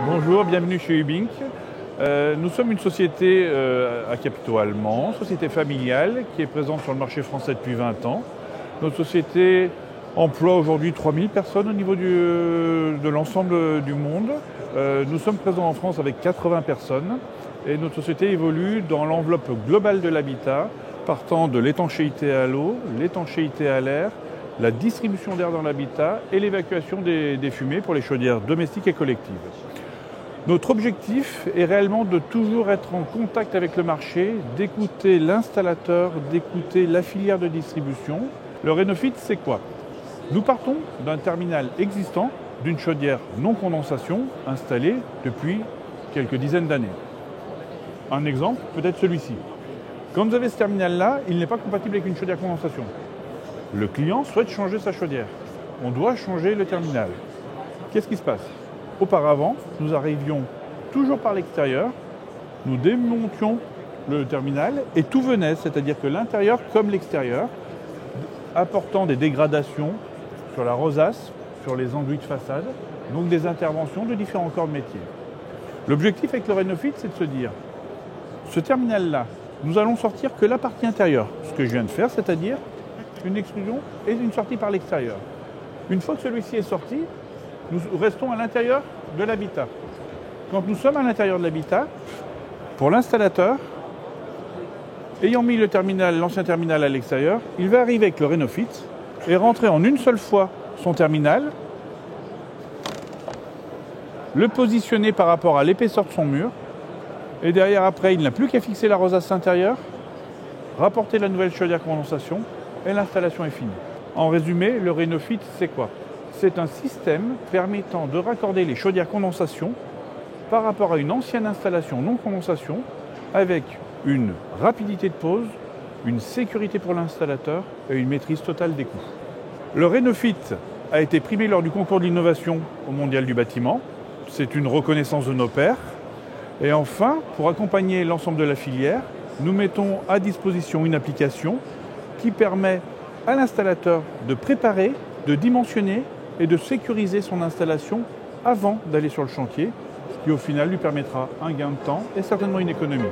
Bonjour, bienvenue chez Ubink. Nous sommes une société à capitaux allemands, société familiale qui est présente sur le marché français depuis 20 ans. Notre société emploie aujourd'hui 3000 personnes au niveau de l'ensemble du monde. Nous sommes présents en France avec 80 personnes et notre société évolue dans l'enveloppe globale de l'habitat, partant de l'étanchéité à l'eau, l'étanchéité à l'air, la distribution d'air dans l'habitat et l'évacuation des fumées pour les chaudières domestiques et collectives. Notre objectif est réellement de toujours être en contact avec le marché, d'écouter l'installateur, d'écouter la filière de distribution. Le Rénofit, c'est quoi? Nous partons d'un terminal existant, d'une chaudière non condensation installée depuis quelques dizaines d'années. Un exemple, peut-être celui-ci. Quand vous avez ce terminal-là, il n'est pas compatible avec une chaudière condensation. Le client souhaite changer sa chaudière. On doit changer le terminal. Qu'est-ce qui se passe? Auparavant, nous arrivions toujours par l'extérieur, nous démontions le terminal et tout venait, c'est-à-dire que l'intérieur comme l'extérieur, apportant des dégradations sur la rosace, sur les enduits de façade, donc des interventions de différents corps de métier. L'objectif avec le Rénofit, c'est de se dire, ce terminal-là, nous allons sortir que la partie intérieure, ce que je viens de faire, c'est-à-dire une extrusion et une sortie par l'extérieur. Une fois que celui-ci est sorti, nous restons à l'intérieur de l'habitat. Quand nous sommes à l'intérieur de l'habitat, pour l'installateur, ayant mis l'ancien terminal à l'extérieur, il va arriver avec le Rénofit et rentrer en une seule fois son terminal, le positionner par rapport à l'épaisseur de son mur, et derrière après, il n'a plus qu'à fixer la rosace intérieure, rapporter la nouvelle chaudière condensation, et l'installation est finie. En résumé, le Rénofit, c'est quoi? C'est un système permettant de raccorder les chaudières condensation par rapport à une ancienne installation non condensation avec une rapidité de pose, une sécurité pour l'installateur et une maîtrise totale des coûts. Le Rénofit a été primé lors du concours de l'innovation au Mondial du bâtiment. C'est une reconnaissance de nos pairs. Et enfin, pour accompagner l'ensemble de la filière, nous mettons à disposition une application qui permet à l'installateur de préparer, de dimensionner et de sécuriser son installation avant d'aller sur le chantier, ce qui au final lui permettra un gain de temps et certainement une économie.